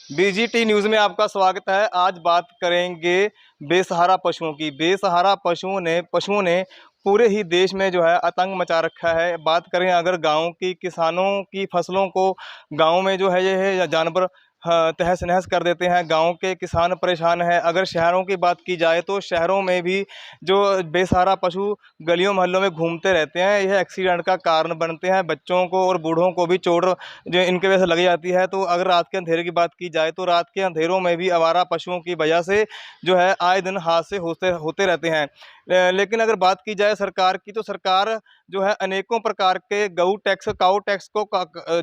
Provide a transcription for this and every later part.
BGT news में आपका स्वागत है। आज बात करेंगे बेसहारा पशुओं की। बेसहारा पशुओं ने पूरे ही देश में जो है आतंक मचा रखा है। बात करें अगर गाँव की किसानों की फसलों को गाँव में जो है ये है जानवर तहस नहस कर देते हैं। गाँव के किसान परेशान हैं। अगर शहरों की बात की जाए तो शहरों में भी जो बेसहारा पशु गलियों मोहल्लों में घूमते रहते हैं, यह एक्सीडेंट का कारण बनते हैं। बच्चों को और बूढ़ों को भी चोट जो इनकी वजह से लग जाती है। तो अगर रात के अंधेरे की बात की जाए तो रात के अंधेरों में भी आवारा पशुओं की वजह से जो है आए दिन हादसे होते होते रहते हैं। लेकिन अगर बात की जाए सरकार की, तो सरकार जो है अनेकों प्रकार के गऊ टैक्स काऊ टैक्स को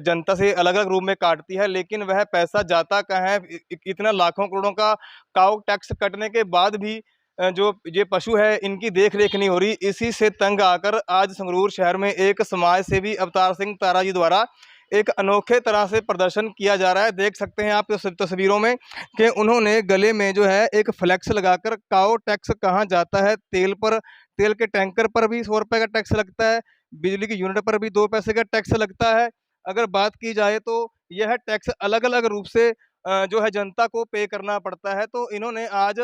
जनता से अलग अलग रूप में काटती है, लेकिन वह पैसा जाता कहाँ है। इतना लाखों करोड़ों का काऊ टैक्स कटने के बाद भी जो ये पशु है इनकी देख रेख नहीं हो रही। इसी से तंग आकर आज संगरूर शहर में एक समाज सेवी अवतार सिंह तारा जी द्वारा एक अनोखे तरह से प्रदर्शन किया जा रहा है। देख सकते हैं आप तस्वीरों में कि उन्होंने गले में जो है एक फ्लेक्स लगाकर काओ टैक्स कहाँ जाता है। तेल के टैंकर पर भी 100 रुपये का टैक्स लगता है। बिजली की यूनिट पर भी 2 पैसे का टैक्स लगता है। अगर बात की जाए तो यह टैक्स अलग अलग रूप से जो है जनता को पे करना पड़ता है। तो इन्होंने आज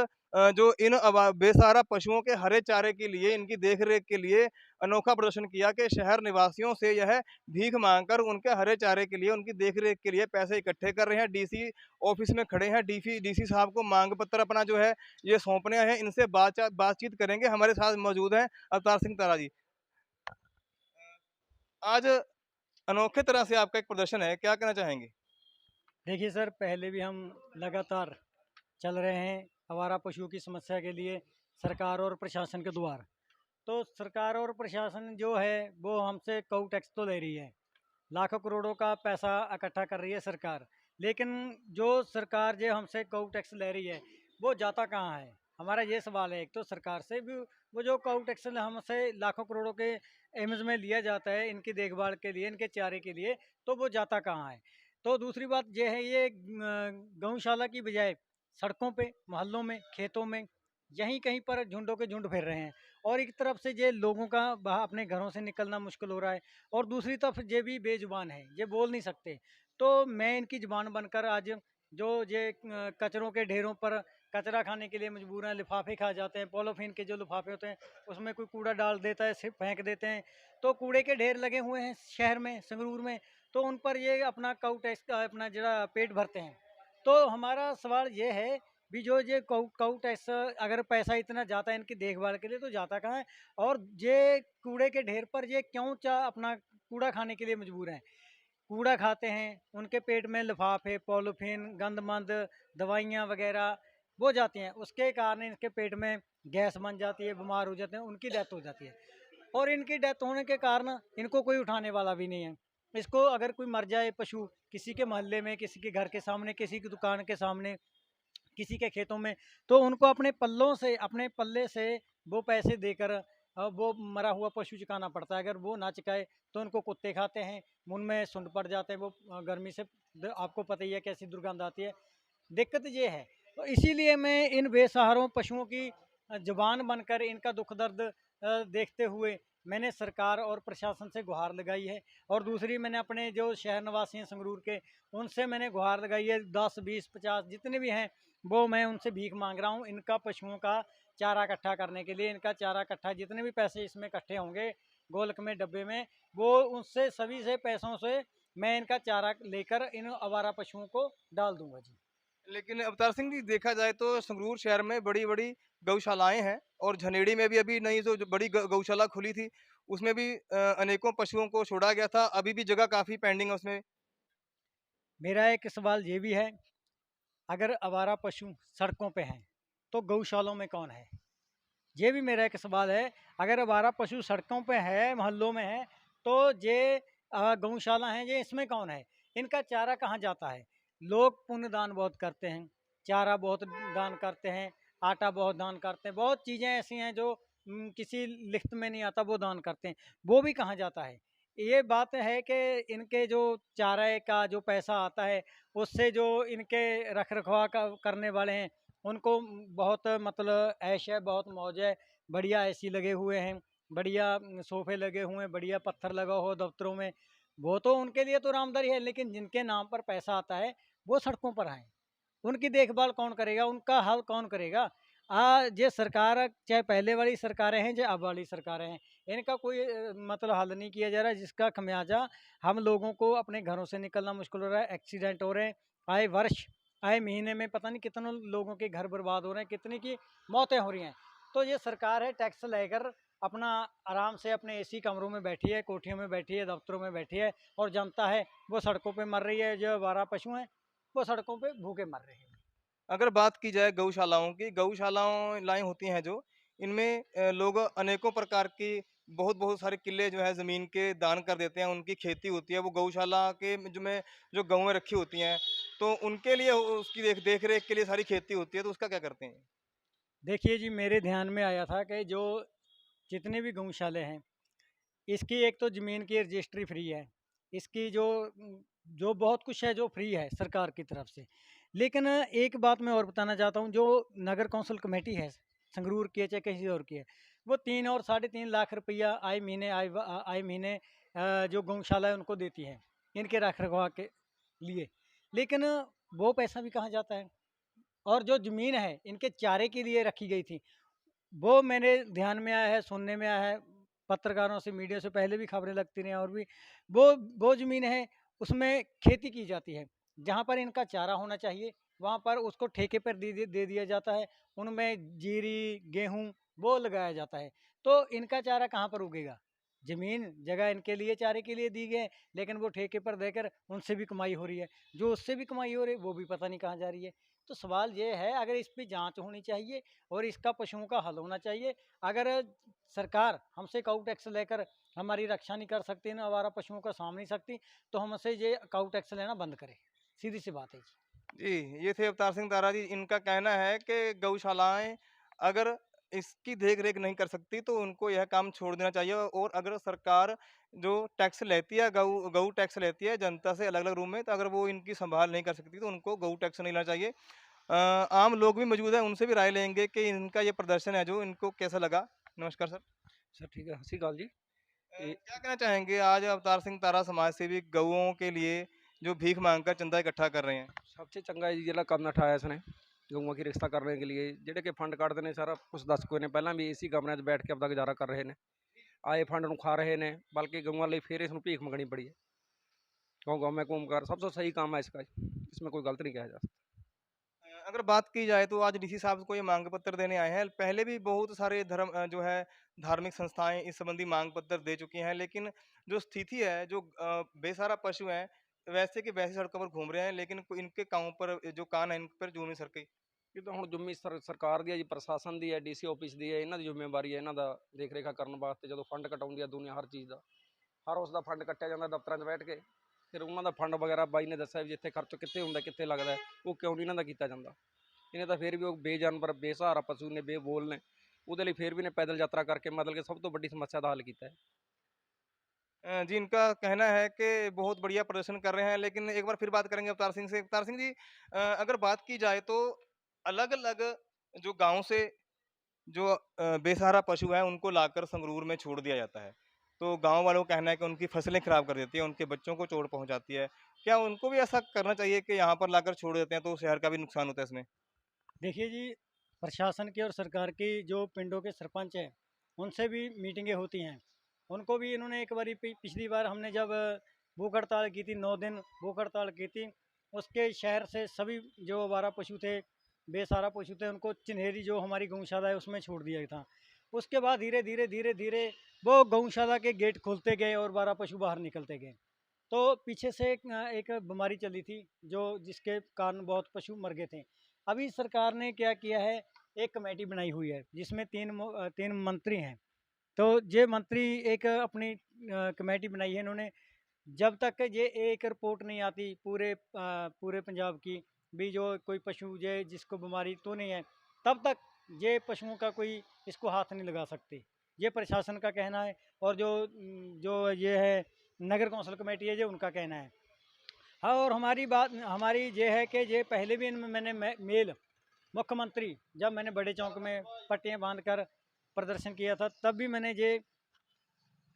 जो इन बेसहारा पशुओं के हरे चारे के लिए, इनकी देख रेख के लिए अनोखा प्रदर्शन किया कि शहर निवासियों से यह भीख मांगकर उनके हरे चारे के लिए, उनकी देख-रेख के लिए पैसे इकट्ठे कर रहे हैं। डीसी ऑफिस में खड़े हैं। डीसी साहब को मांग पत्र अपना जो है ये सौंपने हैं। इनसे बातचीत करेंगे। हमारे साथ मौजूद हैं अवतार सिंह तारा जी। आज अनोखे तरह से आपका एक प्रदर्शन है, क्या कहना चाहेंगे? देखिए सर, पहले भी हम लगातार चल रहे हैं आवारा पशुओं की समस्या के लिए सरकार और प्रशासन के द्वार। तो सरकार और प्रशासन जो है वो हमसे कऊ टैक्स तो ले रही है, लाखों करोड़ों का पैसा इकट्ठा कर रही है सरकार। लेकिन जो सरकार जो हमसे कऊ टैक्स ले रही है वो जाता कहाँ है? हमारा ये सवाल है। एक तो सरकार से भी वो जो कऊ टैक्स हमसे लाखों करोड़ों के एवज में लिया जाता है इनकी देखभाल के लिए, इनके चारे के लिए, तो वो जाता कहाँ है? तो दूसरी बात ये है, ये गौशाला की बजाय सड़कों पे, मोहल्लों में, खेतों में, यहीं कहीं पर झुंडों के झुंड फिर रहे हैं। और एक तरफ से ये लोगों का बाहर अपने घरों से निकलना मुश्किल हो रहा है, और दूसरी तरफ ये भी बेजुबान है, ये बोल नहीं सकते। तो मैं इनकी जुबान बनकर आज जो ये कचरों के ढेरों पर कचरा खाने के लिए मजबूर हैं, लिफाफे खा जाते हैं, पॉलीथीन के जो लिफाफे होते हैं उसमें कोई कूड़ा डाल देता है, सिर्फ फेंक देते हैं। तो कूड़े के ढेर लगे हुए हैं शहर में, संगरूर में। तो उन पर ये अपना काऊ टैक्स का अपना जरा पेट भरते हैं। तो हमारा सवाल ये है, भी जो ये काऊ काऊ टैक्स अगर पैसा इतना जाता है इनकी देखभाल के लिए, तो जाता कहाँ है? और ये कूड़े के ढेर पर ये क्यों अपना कूड़ा खाने के लिए मजबूर हैं? कूड़ा खाते हैं, उनके पेट में लिफाफे, पॉलीथीन, गंदमंद दवाइयाँ वगैरह वो जाती हैं, उसके कारण इनके पेट में गैस बन जाती है, बीमार हो जाते हैं, उनकी डेथ हो जाती है। और इनकी डेथ होने के कारण इनको कोई उठाने वाला भी नहीं है। इसको अगर कोई मर जाए पशु किसी के मोहल्ले में, किसी के घर के सामने, किसी की दुकान के सामने, किसी के खेतों में, तो उनको अपने पल्लों से, अपने पल्ले से वो पैसे देकर वो मरा हुआ पशु चुकाना पड़ता है। अगर वो ना चुकाए तो उनको कुत्ते खाते हैं, मुँह में सुंड पड़ जाते हैं, वो गर्मी से आपको पता ही है कैसी दुर्गंध आती है। दिक्कत ये है। तो इसीलिए मैं इन बेसहारों पशुओं की ज़ुबान बनकर इनका दुःख दर्द देखते हुए मैंने सरकार और प्रशासन से गुहार लगाई है। और दूसरी, मैंने अपने जो शहर निवासी हैं संगरूर के, उनसे मैंने गुहार लगाई है। 10, 20, 50 जितने भी हैं, वो मैं उनसे भीख माँग रहा हूँ इनका पशुओं का चारा इकट्ठा करने के लिए। इनका चारा इकट्ठा, जितने भी पैसे इसमें इकट्ठे होंगे गोलक में, डब्बे में, वो उससे सभी से पैसों से मैं इनका चारा लेकर इन आवारा पशुओं को डाल दूँगा जी। लेकिन अवतार सिंह जी, देखा जाए तो संगरूर शहर में बड़ी-बड़ी गौशालाएँ हैं और झनेड़ी में भी अभी नई जो बड़ी ग गौशाला खुली थी, उसमें भी अनेकों पशुओं को छोड़ा गया था। अभी भी जगह काफ़ी पेंडिंग है उसमें। मेरा एक सवाल ये भी है, अगर आवारा पशु सड़कों पे हैं, तो गौशालों में कौन है? ये भी मेरा एक सवाल है। अगर आवारा पशु सड़कों पे है, मोहल्लों में है, तो ये गौशाला हैं, ये इसमें कौन है? इनका चारा कहाँ जाता है? लोग पुण्य दान बहुत करते हैं, चारा बहुत दान करते हैं, आटा बहुत दान करते हैं, बहुत चीज़ें ऐसी हैं जो किसी लिखत में नहीं आता, वो दान करते हैं। वो भी कहाँ जाता है? ये बात है कि इनके जो चारे का जो पैसा आता है, उससे जो इनके रख-रखाव का करने वाले हैं, उनको बहुत मतलब ऐश है, बहुत मौज है, बढ़िया एसी लगे हुए हैं, बढ़िया सोफ़े लगे हुए हैं, बढ़िया पत्थर लगा हो दफ्तरों में, वो तो उनके लिए तो आरामदारी है। लेकिन जिनके नाम पर पैसा आता है, वो सड़कों पर हैं। उनकी देखभाल कौन करेगा, उनका हल कौन करेगा? ये सरकार, चाहे पहले वाली सरकारें हैं, चाहे अब वाली सरकारें हैं, इनका कोई मतलब हल नहीं किया जा रहा है, जिसका खमियाजा हम लोगों को अपने घरों से निकलना मुश्किल हो रहा है। एक्सीडेंट हो रहे हैं आए वर्ष, आए महीने में, पता नहीं कितनों लोगों के घर बर्बाद हो रहे हैं, कितनी की मौतें हो रही हैं। तो ये सरकार है, टैक्स लेकर अपना आराम से अपने एसी कमरों में बैठी है, कोठियों में बैठी है, दफ्तरों में बैठी है, और जनता है वो सड़कों पे मर रही है। जो आवारा पशु हैं वो सड़कों पे भूखे मर रहे हैं। अगर बात की जाए गौशालाओं की, गौशालाएँ होती हैं जो, इनमें लोग अनेकों प्रकार की बहुत-बहुत सारे किले जो है ज़मीन के दान कर देते हैं, उनकी खेती होती है, वो गौशाला के जो गौएँ रखी होती हैं, तो उनके लिए उसकी देख-रेख के लिए सारी खेती होती है, तो उसका क्या करते हैं? देखिए जी, मेरे ध्यान में आया था कि जो जितने भी गौशाले हैं, इसकी एक तो ज़मीन की रजिस्ट्री फ्री है। इसकी जो बहुत कुछ है जो फ्री है सरकार की तरफ से। लेकिन एक बात मैं और बताना चाहता हूँ, जो नगर कौंसिल कमेटी है, संगरूर की है चाहे किसी और की है, वो 3 और 3.5 लाख रुपया आए महीने जो गौशाला है उनको देती है, इनके रख-रखाव के लिए। लेकिन वो पैसा भी कहाँ जाता है? और जो ज़मीन है, इनके चारे के लिए रखी गई थी, वो मेरे ध्यान में आया है, सुनने में आया है, पत्रकारों से, मीडिया से पहले भी खबरें लगती रही हैं, और भी वो ज़मीन है, उसमें खेती की जाती है। जहाँ पर इनका चारा होना चाहिए, वहाँ पर उसको ठेके पर दे दिया जाता है। उनमें जीरी, गेहूँ वो लगाया जाता है। तो इनका चारा कहाँ पर उगेगा? ज़मीन, जगह इनके लिए चारे के लिए दी गई है, लेकिन वो ठेके पर देकर उनसे भी कमाई हो रही है। जो उससे भी कमाई हो रही है, वो भी पता नहीं कहाँ जा रही है। तो सवाल ये है, अगर इस पे जाँच होनी चाहिए और इसका पशुओं का हल होना चाहिए। अगर सरकार हमसे काऊ टैक्स लेकर हमारी रक्षा नहीं कर सकती, ना आवारा पशुओं का साम नहीं सकती, तो हमसे ये काऊ टैक्स लेना बंद करे। सीधी सी बात है जी। जी, ये थे अवतार सिंह तारा जी। इनका कहना है कि गौशालाएँ अगर इसकी देख-रेख नहीं कर सकती, तो उनको यह काम छोड़ देना चाहिए और अगर सरकार जो टैक्स लेती है, गऊ गऊ टैक्स लेती है जनता से अलग-अलग रूप में, तो अगर वो इनकी संभाल नहीं कर सकती, तो उनको गऊ टैक्स नहीं लेना चाहिए। आम लोग भी मौजूद हैं, उनसे भी राय लेंगे कि इनका ये प्रदर्शन है जो, इनको कैसा लगा? नमस्कार सर। सर ठीक है, सत श्री अकाल जी। ये क्या कहना चाहेंगे आज अवतार सिंह तारा समाज सेवी गऊओं के लिए जो भीख माँगकर चंदा इकट्ठा कर रहे हैं? सबसे चंगा है जी ਜਿਹੜਾ ਕੰਮ ਉਠਾਇਆ ਇਸਨੇ ਗਊਆਂ की रिश्ता करने के लिए ਜਿਹੜੇ ਕਿ ਫੰਡ ਕੱਢਦੇ ਨੇ ਸਾਰਾ ਕੁਛ ਦੱਸ ਕੋਈ ਨੇ ਪਹਿਲਾਂ ਵੀ ਇਸੀ ਕਮਰਿਆਂ 'ਚ ਬੈਠ ਕੇ ਆਪਦਾ ਗੁਜ਼ਾਰਾ ਕਰ ਰਹੇ ਨੇ ਆਏ ਫੰਡ ਨੂੰ ਖਾ ਰਹੇ ਨੇ बल्कि गਊਆਂ ਲਈ फिर इसमें भीख मंगनी पड़ी है गाँव गाँव में घूमकर सबसे सही काम है इसका इसमें कोई गलत नहीं कहा जा सकता। अगर बात की जाए तो आज डीसी साहब को ये मांग पत्र देने आए हैं। पहले भी बहुत सारे जो है धार्मिक संस्थाएं इस संबंधी मांग पत्र दे चुकी हैं, लेकिन जो स्थिति है, जो बेसहारा पशु हैं वैसे के वैसे सड़कों पर घूम रहे हैं, लेकिन इनके कानों पर जो कान है इन पर जूं नहीं सरके। ਇਹ ਤਾਂ ਹੁਣ ਜ਼ਿੰਮੀ ਸਰਕਾਰ ਦੀ ਹੈ ਜੀ, ਪ੍ਰਸ਼ਾਸਨ ਦੀ ਹੈ, ਡੀਸੀ ਆਫਿਸ ਦੀ ਹੈ, ਇਹਨਾਂ ਦੀ ਜ਼ਿੰਮੇਵਾਰੀ ਹੈ ਇਹਨਾਂ ਦਾ ਦੇਖ ਰੇਖਾ ਕਰਨ ਵਾਸਤੇ। ਜਦੋਂ ਫੰਡ ਕਟਾਉਂਦੀ ਆ ਦੁਨੀਆ ਹਰ ਚੀਜ਼ ਦਾ, ਹਰ ਉਸ ਦਾ ਫੰਡ ਕੱਟਿਆ ਜਾਂਦਾ ਦਫ਼ਤਰਾਂ 'ਚ ਬੈਠ ਕੇ, ਫਿਰ ਉਹਨਾਂ ਦਾ ਫੰਡ ਵਗੈਰਾ ਬਾਈ ਨੇ ਦੱਸਿਆ ਵੀ ਜਿੱਥੇ ਖਰਚ ਕਿੱਥੇ ਹੁੰਦਾ ਕਿੱਥੇ ਲੱਗਦਾ ਉਹ ਕਿਉਂ ਨਹੀਂ ਇਹਨਾਂ ਦਾ ਕੀਤਾ ਜਾਂਦਾ। ਇਹਨੇ ਤਾਂ ਫਿਰ ਵੀ ਉਹ ਬੇਜਾਨਵਰ ਬੇਸਹਾਰਾ ਪਸ਼ੂ ਨੇ, ਬੇਬੋਲ ਨੇ, ਉਹਦੇ ਲਈ ਫਿਰ ਵੀ ਨੇ पैदल यात्रा करके मतलब कि सब तो बड़ी समस्या का हल किया है। जी, इनका कहना है कि बहुत बढ़िया प्रदर्शन कर रहे हैं, लेकिन एक बार फिर बात करेंगे अवतार सिंह से। अवतार सिंह जी, अगर बात की जाए तो अलग-अलग जो गाँव से जो बेसहारा पशु हैं उनको लाकर संगरूर में छोड़ दिया जाता है। तो गाँव वालों का कहना है कि उनकी फसलें खराब कर देती है, उनके बच्चों को चोट पहुँचाती है। क्या उनको भी ऐसा करना चाहिए कि यहाँ पर लाकर छोड़ देते हैं तो शहर का भी नुकसान होता है इसमें? देखिए जी, प्रशासन की और सरकार की जो पिंडों के सरपंच हैं, उनसे भी मीटिंगें होती हैं। उनको भी इन्होंने एक बारी पिछली बार हमने जब भूख हड़ताल की थी, 9 दिन भूख हड़ताल की थी, उसके शहर से सभी जो आवारा पशु थे, बेसहारा पशु थे, उनको चिन्हेरी जो हमारी गौशाला है उसमें छोड़ दिया था। उसके बाद धीरे धीरे वो गौशाला के गेट खुलते गए और आवारा पशु बाहर निकलते गए। तो पीछे से एक बीमारी चली थी जो जिसके कारण बहुत पशु मर गए थे। अभी सरकार ने क्या किया है, एक कमेटी बनाई हुई है जिसमें 3 मंत्री हैं। तो ये मंत्री एक अपनी कमेटी बनाई है इन्होंने। जब तक ये एक रिपोर्ट नहीं आती पूरे पंजाब की भी जो कोई पशु ये जिसको बीमारी तो नहीं है, तब तक ये पशुओं का कोई इसको हाथ नहीं लगा सकते। ये प्रशासन का कहना है, और जो ये है नगर कौंसिल कमेटी है, ये उनका कहना है। हाँ, और हमारी ये है कि ये पहले भी इनमें मैंने मेल मुख्यमंत्री, जब मैंने बड़े चौक में पट्टियाँ बांध कर प्रदर्शन किया था, तब भी मैंने ये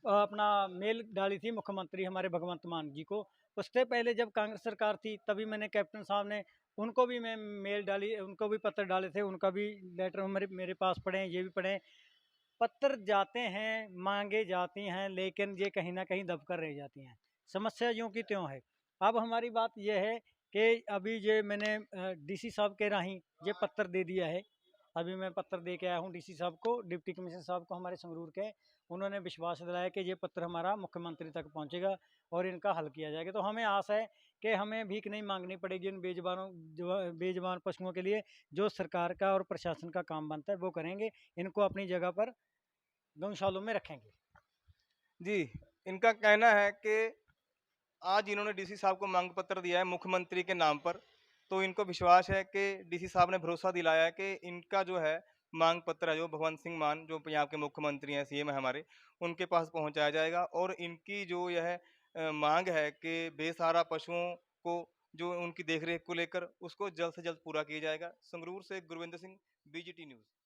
अपना मेल डाली थी मुख्यमंत्री हमारे भगवंत मान जी को। उससे पहले जब कांग्रेस सरकार थी तभी मैंने कैप्टन साहब ने उनको भी मैं मेल डाली, उनको भी पत्र डाले थे, उनका भी लेटर मेरे मेरे पास पड़े हैं, ये भी पड़े हैं। पत्र जाते हैं, मांगे जाती हैं, लेकिन ये कहीं ना कहीं दबकर रह जाती हैं। समस्या यूं की त्यों है। अब हमारी बात यह है कि अभी ये मैंने डीसी साहब के राही ये पत्र दे दिया है। अभी मैं पत्र दे के आया हूँ डीसी साहब को, डिप्टी कमिश्नर साहब को हमारे संगरूर के। उन्होंने विश्वास दिलाया कि ये पत्र हमारा मुख्यमंत्री तक पहुँचेगा और इनका हल किया जाएगा। तो हमें आस है कि हमें भीख नहीं मांगनी पड़ेगी इन बेजुबान पशुओं के लिए। जो सरकार का और प्रशासन का काम बनता है वो करेंगे, इनको अपनी जगह पर गौशालों में रखेंगे। जी, इनका कहना है कि आज इन्होंने डीसी साहब को मांग पत्र दिया है मुख्यमंत्री के नाम पर, तो इनको विश्वास है कि डीसी साहब ने भरोसा दिलाया है कि इनका जो है मांग पत्र है, जो भगवंत सिंह मान जो पंजाब के मुख्यमंत्री हैं, सीएम है हमारे, उनके पास पहुंचाया जाएगा और इनकी जो यह मांग है कि बेसहारा पशुओं को जो उनकी देखरेख को लेकर उसको जल्द से जल्द पूरा किया जाएगा। संगरूर से गुरविंदर सिंह, बीजीटी न्यूज़।